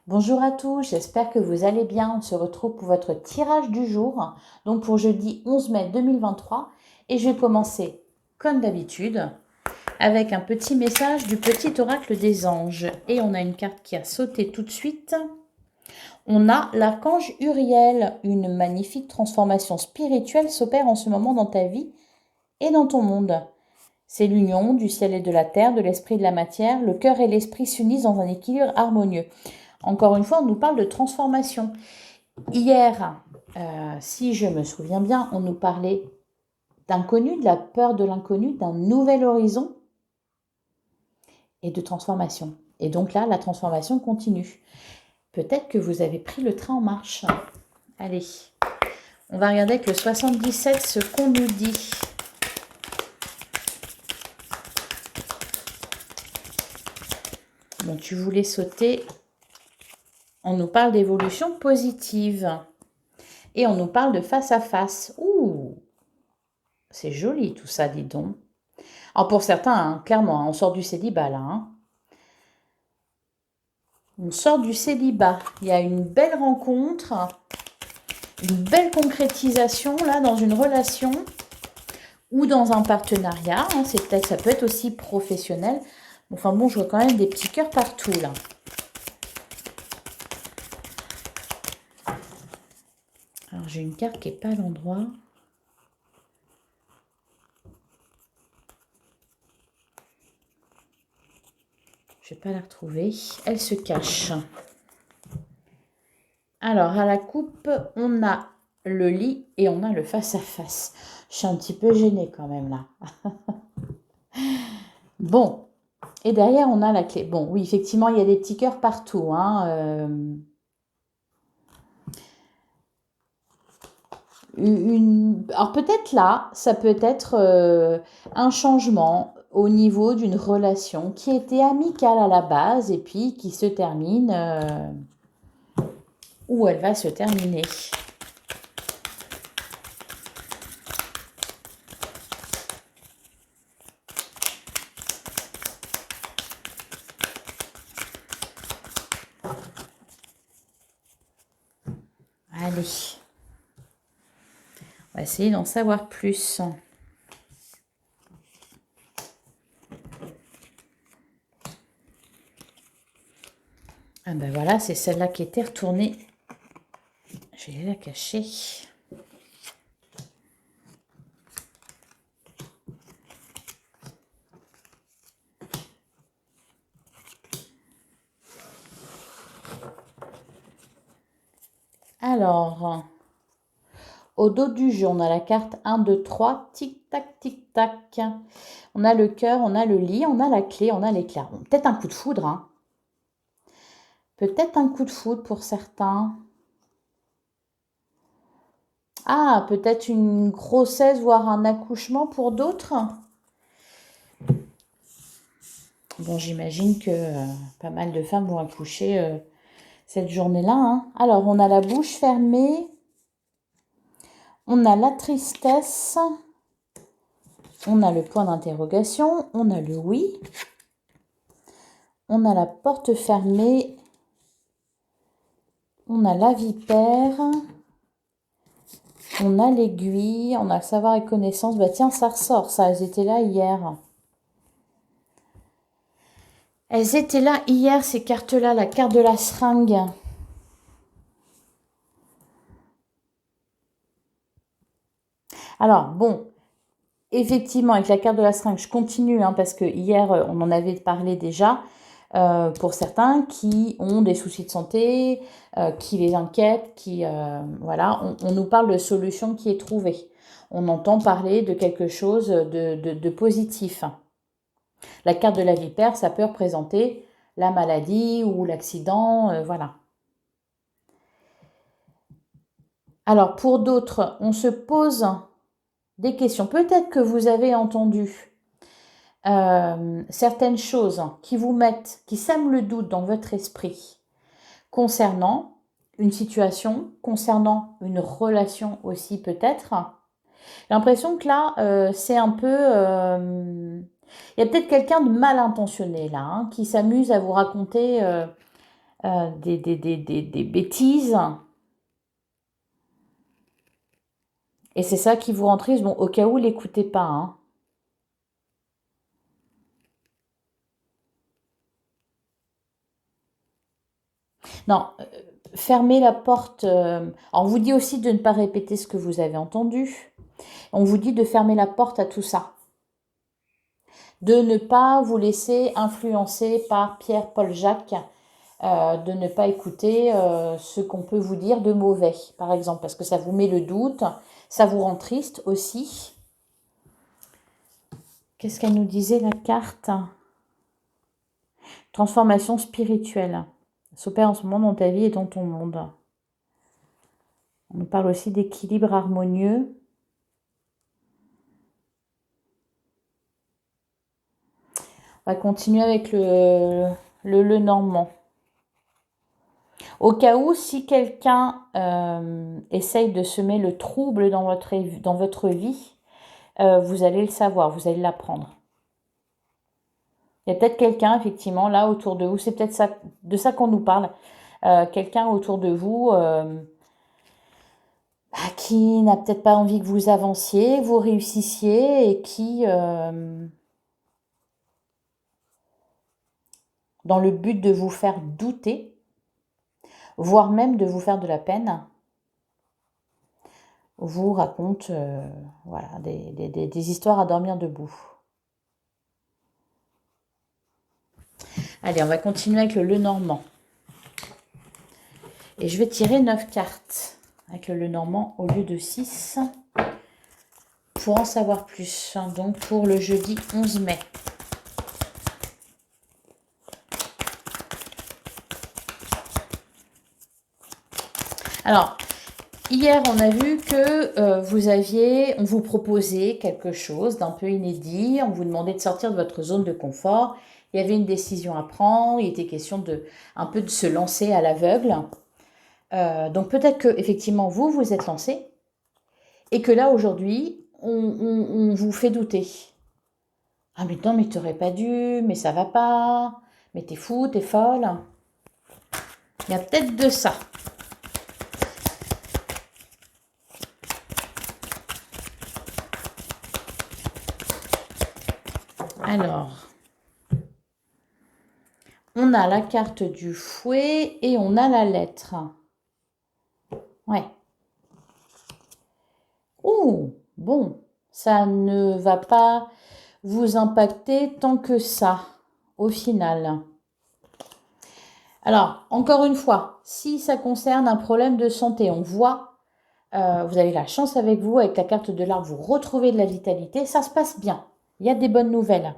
Bonjour à tous, j'espère que vous allez bien. On se retrouve pour votre tirage du jour, donc pour jeudi 11 mai 2023. Et je vais commencer, comme d'habitude, avec un petit message du petit oracle des anges. Et on a une carte qui a sauté tout de suite. On a l'archange Uriel. Une magnifique transformation spirituelle s'opère en ce moment dans ta vie et dans ton monde. C'est l'union du ciel et de la terre, de l'esprit et de la matière. Le cœur et l'esprit s'unissent dans un équilibre harmonieux. Encore une fois, on nous parle de transformation. Hier, si je me souviens bien, on nous parlait d'inconnu, de la peur de l'inconnu, d'un nouvel horizon et de transformation. Et donc là, la transformation continue. Peut-être que vous avez pris le train en marche. Allez, on va regarder avec le 77 ce qu'on nous dit. Bon, tu voulais sauter. On nous parle d'évolution positive. Et on nous parle de face à face. Ouh, c'est joli tout ça, dis donc. Alors pour certains, hein, clairement, hein, on sort du célibat là. Hein. On sort du célibat. Il y a une belle rencontre, une belle concrétisation là dans une relation ou dans un partenariat. Hein, ça peut être aussi professionnel. Enfin bon, je vois quand même des petits cœurs partout là. Alors j'ai une carte qui n'est pas à l'endroit. Je ne vais pas la retrouver. Elle se cache. Alors, à la coupe, on a le lit et on a le face-à-face. Je suis un petit peu gênée quand même là. Bon. Et derrière, on a la clé. Bon, oui, effectivement, il y a des petits cœurs partout. Hein, Alors peut-être là, ça peut être un changement au niveau d'une relation qui était amicale à la base et puis qui se termine où elle va se terminer. Allez, on va essayer d'en savoir plus. Ah ben voilà, c'est celle-là qui était retournée. Je vais la cacher. Alors, au dos du jeu, on a la carte 1, 2, 3, tic-tac, tic-tac. On a le cœur, on a le lit, on a la clé, on a l'éclair. Bon, peut-être un coup de foudre. Hein. Peut-être un coup de foudre pour certains. Ah, peut-être une grossesse, voire un accouchement pour d'autres. Bon, j'imagine que pas mal de femmes vont accoucher cette journée-là. Hein. Alors, on a la bouche fermée. On a la tristesse. On a le point d'interrogation. On a le oui. On a la porte fermée. On a la vipère. On a l'aiguille. On a le savoir et connaissance. Bah tiens, ça ressort, ça. Elles étaient là hier. Elles étaient là hier, ces cartes-là. La carte de la seringue. Alors, bon, effectivement, avec la carte de la seringue, je continue, hein, parce que hier, on en avait parlé déjà, pour certains qui ont des soucis de santé, qui les inquiètent, voilà, on nous parle de solution qui est trouvée. On entend parler de quelque chose de positif. La carte de la vipère, ça peut représenter la maladie ou l'accident, voilà. Alors, pour d'autres, on se pose des questions. Peut-être que vous avez entendu certaines choses qui sèment le doute dans votre esprit concernant une situation, concernant une relation aussi peut-être. J'ai l'impression que là, c'est un peu... il y a peut-être quelqu'un de mal intentionné là, hein, qui s'amuse à vous raconter des bêtises. Et c'est ça qui vous rend triste. Bon, au cas où, l'écoutez pas, hein. Non, fermez la porte. On vous dit aussi de ne pas répéter ce que vous avez entendu. On vous dit de fermer la porte à tout ça. De ne pas vous laisser influencer par Pierre, Paul, Jacques. De ne pas écouter ce qu'on peut vous dire de mauvais, par exemple, parce que ça vous met le doute, ça vous rend triste aussi. Qu'est-ce qu'elle nous disait, la carte? Transformation spirituelle s'opère en ce moment dans ta vie et dans ton monde. On nous parle aussi d'équilibre harmonieux. On va continuer avec le normand. Au cas où, si quelqu'un essaye de semer le trouble dans votre vie, vous allez le savoir, vous allez l'apprendre. Il y a peut-être quelqu'un, effectivement, là, autour de vous, c'est peut-être ça, de ça qu'on nous parle. Quelqu'un autour de vous qui n'a peut-être pas envie que vous avanciez, que vous réussissiez et qui, dans le but de vous faire douter, voire même de vous faire de la peine, vous raconte voilà, des histoires à dormir debout. Allez, on va continuer avec le Lenormand. Et je vais tirer 9 cartes avec le Lenormand au lieu de 6 pour en savoir plus. Donc pour le jeudi 11 mai. Alors, hier, on a vu que on vous proposait quelque chose d'un peu inédit. On vous demandait de sortir de votre zone de confort. Il y avait une décision à prendre. Il était question un peu de se lancer à l'aveugle. Donc peut-être que effectivement vous êtes lancé et que là aujourd'hui on vous fait douter. Ah mais non, mais t'aurais pas dû, mais ça va pas, mais t'es fou, t'es folle. Il y a peut-être de ça. Alors, on a la carte du fouet et on a la lettre. Ouais. Ouh, bon, ça ne va pas vous impacter tant que ça, au final. Alors, encore une fois, si ça concerne un problème de santé, on voit, vous avez la chance avec vous, avec la carte de l'arbre, vous retrouvez de la vitalité, ça se passe bien. Il y a des bonnes nouvelles.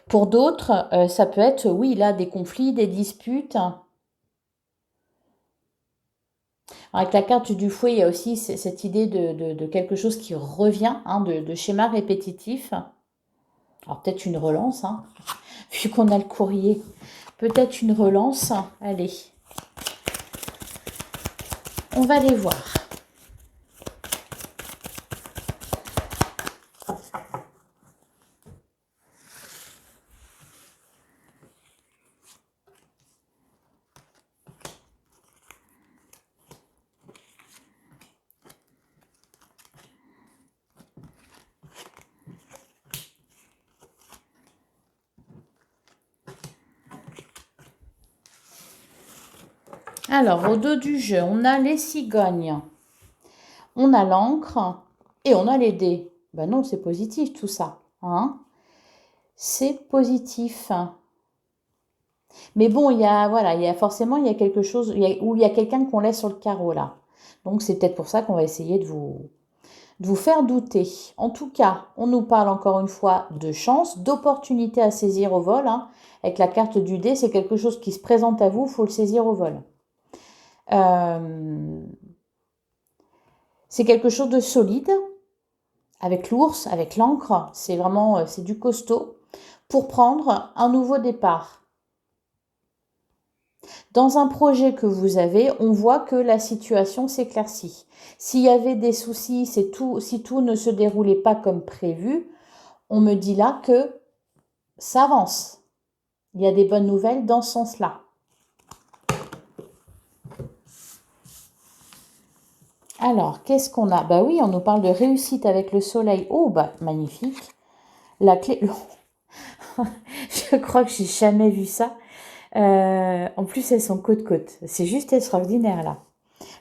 Pour d'autres, ça peut être, oui, là, des conflits, des disputes. Avec la carte du fouet, il y a aussi cette idée de quelque chose qui revient, hein, de schéma répétitif. Alors peut-être une relance, hein, vu qu'on a le courrier. Peut-être une relance. Allez. On va les voir. Alors, au dos du jeu, on a les cigognes, on a l'encre et on a les dés. Ben non, c'est positif tout ça. Hein, c'est positif. Mais bon, forcément, il y a quelque chose, où il y a quelqu'un qu'on laisse sur le carreau là. Donc, c'est peut-être pour ça qu'on va essayer de vous faire douter. En tout cas, on nous parle encore une fois de chance, d'opportunité à saisir au vol. Hein. Avec la carte du dé, c'est quelque chose qui se présente à vous, il faut le saisir au vol. C'est quelque chose de solide, avec l'ours, avec l'encre, c'est vraiment, c'est du costaud, pour prendre un nouveau départ. Dans un projet que vous avez, on voit que la situation s'éclaircit. S'il y avait des soucis, si tout ne se déroulait pas comme prévu, on me dit là que ça avance. Il y a des bonnes nouvelles dans ce sens-là. Alors, qu'est-ce qu'on a? Bah oui, on nous parle de réussite avec le soleil. Oh, bah, magnifique. La clé... Je crois que j'ai jamais vu ça. En plus, elles sont côte-côte. C'est juste extraordinaire, là.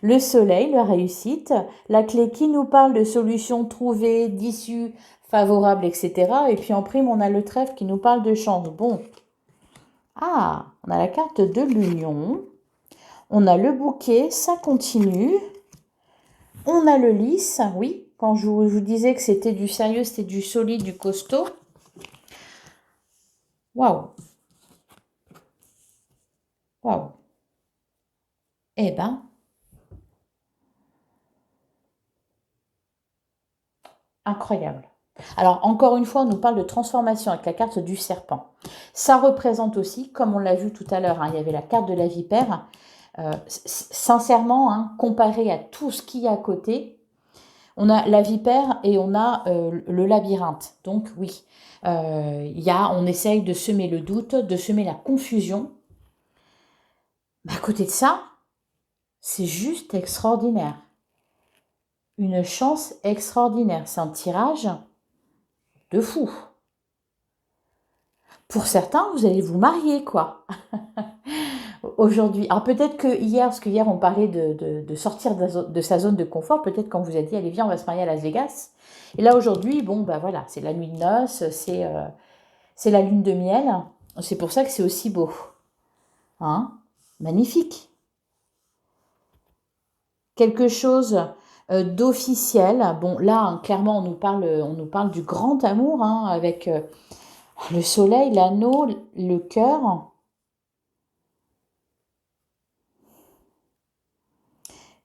Le soleil, la réussite. La clé qui nous parle de solutions trouvées, d'issues favorables, etc. Et puis, en prime, on a le trèfle qui nous parle de chance. Bon. Ah, on a la carte de l'union. On a le bouquet, ça continue. On a le lys, oui. Quand je vous disais que c'était du sérieux, c'était du solide, du costaud. Waouh. Waouh. Eh ben, incroyable. Alors, encore une fois, on nous parle de transformation avec la carte du serpent. Ça représente aussi, comme on l'a vu tout à l'heure, il y avait la carte de la vipère. Sincèrement, comparé à tout ce qu'il y a à côté, on a la vipère et on a le labyrinthe. Donc oui, on essaye de semer le doute, de semer la confusion. Mais à côté de ça, c'est juste extraordinaire. Une chance extraordinaire. C'est un tirage de fou. Pour certains, vous allez vous marier, quoi. Aujourd'hui. Alors peut-être que hier, parce que hier on parlait de sortir de sa zone de confort, peut-être quand vous a dit, allez viens, on va se marier à Las Vegas. Et là aujourd'hui, bon, bah voilà, c'est la nuit de noces, c'est la lune de miel. C'est pour ça que c'est aussi beau. Hein? Magnifique. Quelque chose d'officiel. Bon, là, clairement, on nous parle du grand amour, avec le soleil, l'anneau, le cœur.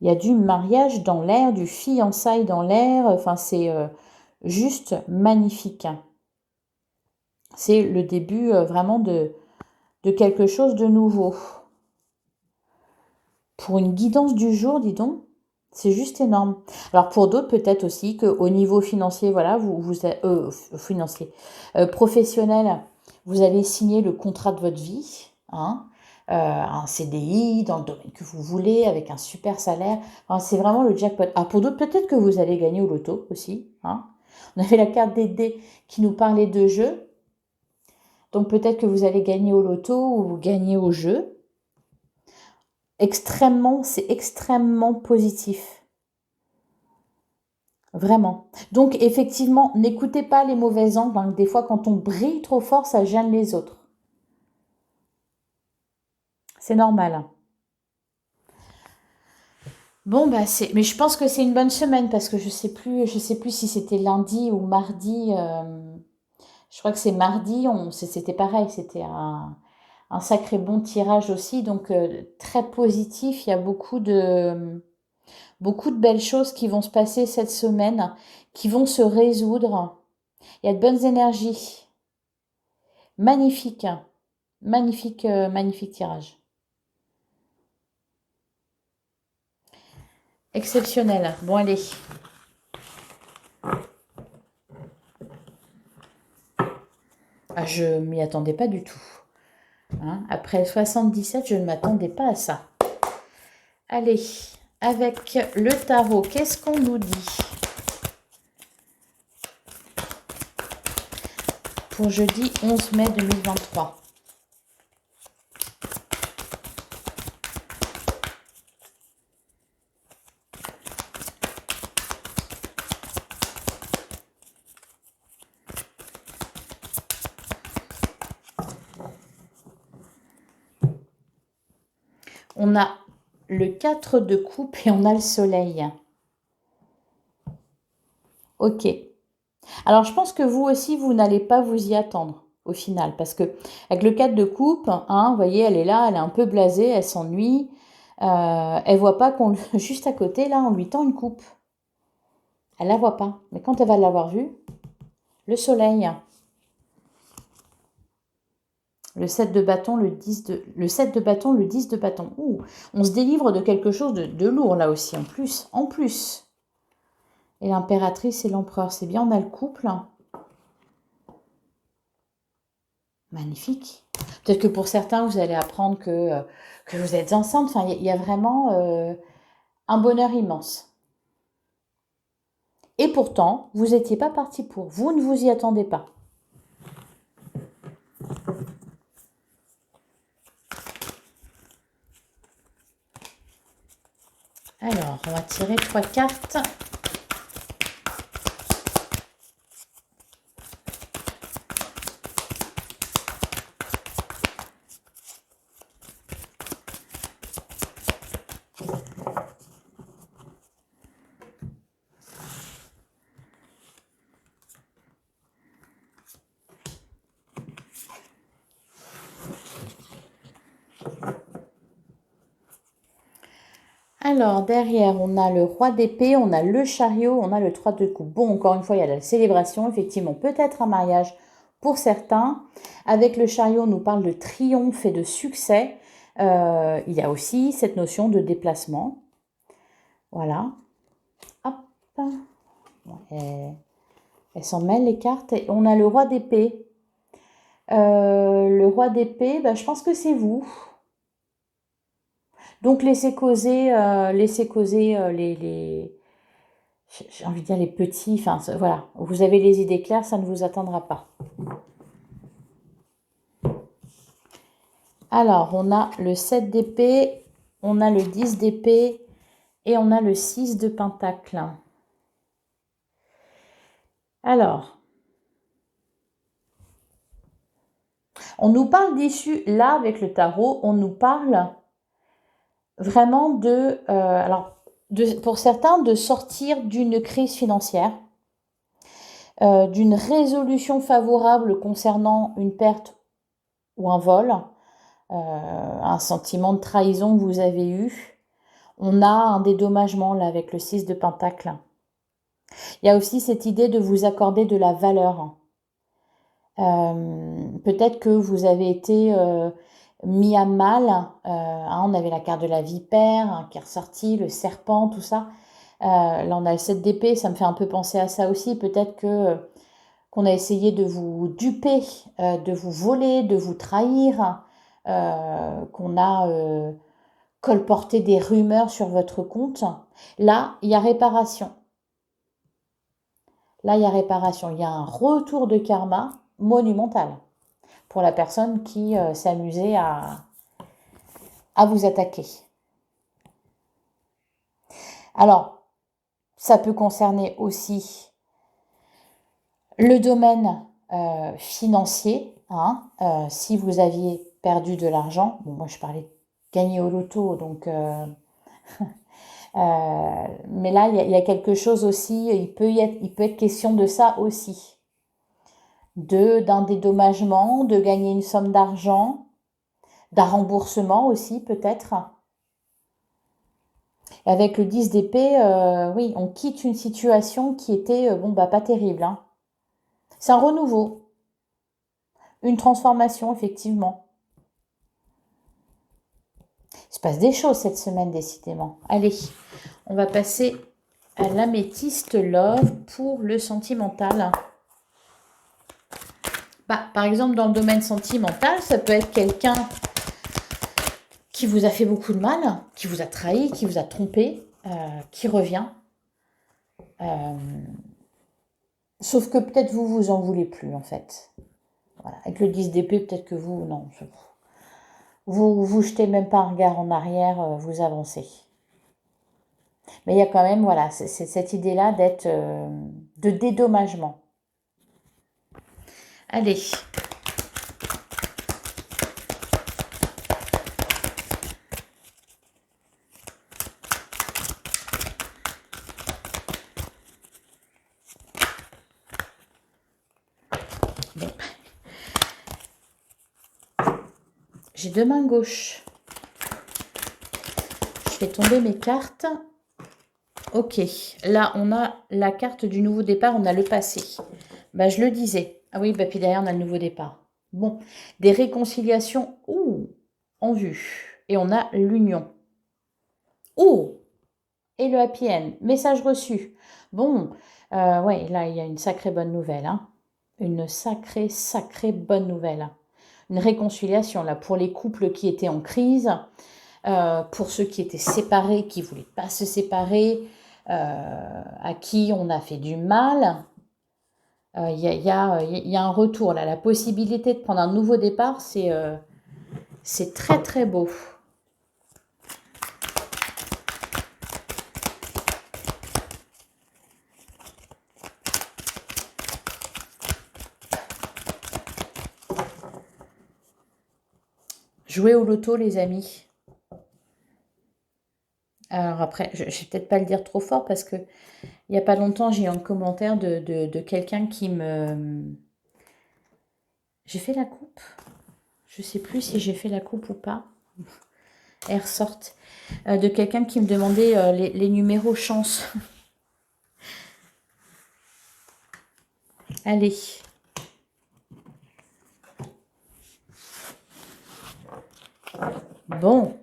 Il y a du mariage dans l'air, du fiançailles dans l'air. Enfin, c'est juste magnifique. C'est le début vraiment de quelque chose de nouveau. Pour une guidance du jour, dis donc, c'est juste énorme. Alors pour d'autres, peut-être aussi qu'au niveau financier, voilà, financier, professionnel, vous allez signer le contrat de votre vie, un CDI dans le domaine que vous voulez, avec un super salaire. Enfin, c'est vraiment le jackpot. Alors pour d'autres, peut-être que vous allez gagner au loto aussi. On avait la carte des dés qui nous parlait de jeu. Donc peut-être que vous allez gagner au loto ou vous gagnez au jeu. C'est extrêmement positif. Vraiment. Donc effectivement, n'écoutez pas les mauvais angles. Des fois, quand on brille trop fort, ça gêne les autres. C'est normal. Bon, bah mais je pense que c'est une bonne semaine parce que je sais plus si c'était lundi ou mardi. Je crois que c'est mardi. C'était pareil, c'était un sacré bon tirage aussi. Donc très positif. Il y a beaucoup de belles choses qui vont se passer cette semaine, qui vont se résoudre. Il y a de bonnes énergies. Magnifique. Magnifique, magnifique tirage. Exceptionnel. Bon, allez. Ah, je m'y attendais pas du tout. Après 77, je ne m'attendais pas à ça. Allez, avec le tarot, qu'est-ce qu'on nous dit? Pour jeudi 11 mai 2023. On a le 4 de coupe et on a le soleil. Ok. Alors, je pense que vous aussi, vous n'allez pas vous y attendre au final. Parce que avec le 4 de coupe, vous voyez, elle est là, elle est un peu blasée, elle s'ennuie. Elle voit pas qu'on juste à côté, là, on lui tend une coupe. Elle la voit pas. Mais quand elle va l'avoir vue, le soleil. Le 7 de bâton, le 10 de bâton. Ouh, on se délivre de quelque chose de lourd là aussi, en plus. Et l'impératrice et l'empereur, c'est bien, on a le couple. Magnifique. Peut-être que pour certains, vous allez apprendre que vous êtes enceinte. Enfin, il y a vraiment un bonheur immense. Et pourtant, vous n'étiez pas parti pour. Vous ne vous y attendez pas. Alors, on va tirer 3 cartes. Alors, derrière, on a le roi d'épée, on a le chariot, on a le 3 de coupe. Bon, encore une fois, il y a la célébration, effectivement, peut-être un mariage pour certains. Avec le chariot, on nous parle de triomphe et de succès. Il y a aussi cette notion de déplacement. Voilà. Hop. Elles s'en mêlent les cartes. Et on a le roi d'épée. Le roi d'épée, bah, je pense que c'est vous. Donc laissez causer j'ai envie de dire les petits, enfin voilà, vous avez les idées claires, ça ne vous atteindra pas. Alors, on a le 7 d'épée, on a le 10 d'épée et on a le 6 de pentacle. Alors, on nous parle d'issue, là avec le tarot, on nous parle vraiment pour certains, de sortir d'une crise financière, d'une résolution favorable concernant une perte ou un vol, un sentiment de trahison que vous avez eu. On a un dédommagement là avec le 6 de pentacle. Il y a aussi cette idée de vous accorder de la valeur. Peut-être que vous avez été mis à mal. On avait la carte de la vipère qui est ressortie, le serpent, tout ça. Là, on a le 7 d'épée, ça me fait un peu penser à ça aussi. Peut-être qu'on a essayé de vous duper, de vous voler, de vous trahir, qu'on a colporté des rumeurs sur votre compte. Là, il y a réparation. Là, il y a réparation. Il y a un retour de karma monumental pour la personne qui s'est amusée à vous attaquer. Alors, ça peut concerner aussi le domaine financier. Si vous aviez perdu de l'argent, bon, moi je parlais de gagner au loto, donc mais là il y a quelque chose aussi, il peut être question de ça aussi, d'un dédommagement, de gagner une somme d'argent, d'un remboursement aussi peut-être. Avec le 10 d'épée, oui, on quitte une situation qui était pas terrible. C'est un renouveau, une transformation effectivement. Il se passe des choses cette semaine décidément. Allez, on va passer à l'améthyste love pour le sentimental. Par exemple, dans le domaine sentimental, ça peut être quelqu'un qui vous a fait beaucoup de mal, qui vous a trahi, qui vous a trompé, qui revient. Sauf que peut-être vous en voulez plus en fait. Voilà. Avec le 10 d'épée, peut-être que vous, non. Vous jetez même pas un regard en arrière, vous avancez. Mais il y a quand même, voilà, c'est cette idée-là d'être de dédommagement. Allez. Bon. J'ai deux mains gauches. Je fais tomber mes cartes. Ok, là on a la carte du nouveau départ, on a le passé. Je le disais. Ah oui, puis derrière on a le nouveau départ. Bon, des réconciliations en vue. Et on a l'union. Et le happy end. Message reçu. Bon, ouais, là il y a une sacrée bonne nouvelle. Une sacrée bonne nouvelle. une réconciliation là pour les couples qui étaient en crise, pour ceux qui étaient séparés, qui ne voulaient pas se séparer, à qui on a fait du mal. Il y a un retour là, la possibilité de prendre un nouveau départ, c'est très très beau. Jouez au loto, les amis. Alors après, je ne vais peut-être pas le dire trop fort parce que il n'y a pas longtemps, j'ai eu un commentaire de quelqu'un qui me... J'ai fait la coupe. Je ne sais plus si j'ai fait la coupe ou pas. Elle ressorte. De quelqu'un qui me demandait les numéros chance. Allez. Bon.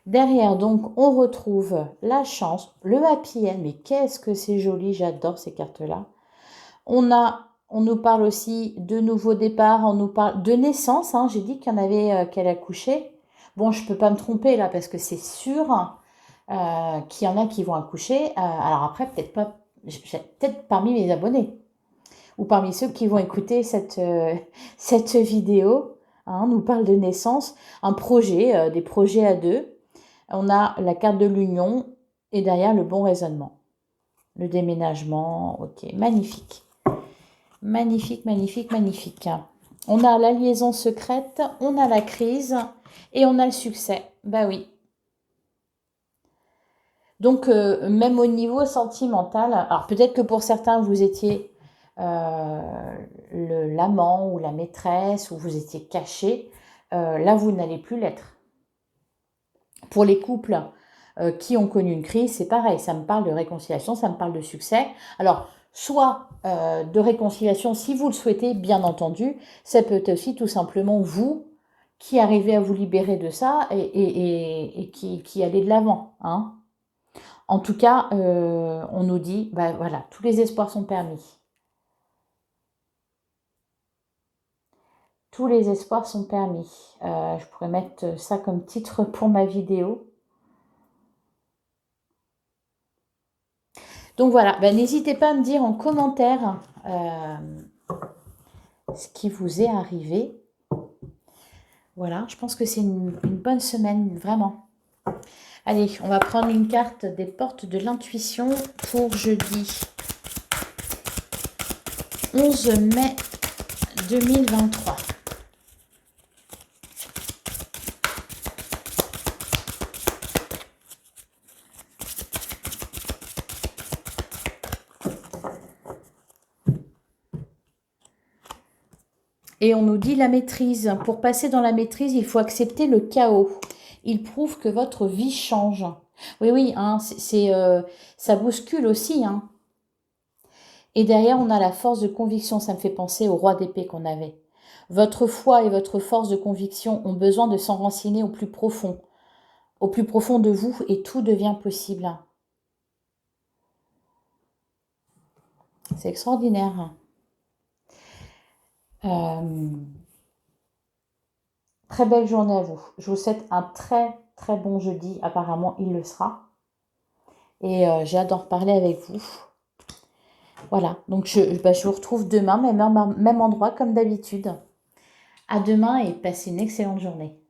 Derrière, donc, on retrouve la chance, le happy end. Mais qu'est-ce que c'est joli, j'adore ces cartes-là. On nous parle aussi de nouveaux départs, on nous parle de naissance. Hein. J'ai dit qu'il y en avait qu'elle a accouché. Bon, je ne peux pas me tromper là parce que c'est sûr qu'il y en a qui vont accoucher. Alors après, peut-être pas, peut-être parmi mes abonnés ou parmi ceux qui vont écouter cette vidéo. Hein, on nous parle de naissance, un projet, des projets à deux. On a la carte de l'union et derrière le bon raisonnement. Le déménagement, ok, magnifique. Magnifique, magnifique, magnifique. On a la liaison secrète, on a la crise et on a le succès. Bah oui. Donc, même au niveau sentimental, alors peut-être que pour certains, vous étiez l'amant ou la maîtresse, ou vous étiez caché. Là, vous n'allez plus l'être. Pour les couples qui ont connu une crise, c'est pareil. Ça me parle de réconciliation, ça me parle de succès. Alors, soit de réconciliation si vous le souhaitez, bien entendu. Ça peut être aussi tout simplement vous qui arrivez à vous libérer de ça et qui allez de l'avant. Hein. En tout cas, on nous dit, bah voilà, tous les espoirs sont permis. Tous les espoirs sont permis. Je pourrais mettre ça comme titre pour ma vidéo. Donc voilà, ben, n'hésitez pas à me dire en commentaire ce qui vous est arrivé. Voilà, je pense que c'est une bonne semaine, vraiment. Allez, on va prendre une carte des portes de l'intuition pour jeudi 11 mai 2023. Et on nous dit la maîtrise. Pour passer dans la maîtrise, il faut accepter le chaos. Il prouve que votre vie change. Oui, oui, hein, ça bouscule aussi. Hein. Et derrière, on a la force de conviction. Ça me fait penser au roi d'épée qu'on avait. Votre foi et votre force de conviction ont besoin de s'enraciner au plus profond de vous, et tout devient possible. C'est extraordinaire. Très belle journée à vous. Je vous souhaite un très très bon jeudi. Apparemment, il le sera. Et j'ai hâte d'en reparler avec vous. Voilà, donc je vous retrouve demain, même endroit comme d'habitude. À demain et passez une excellente journée.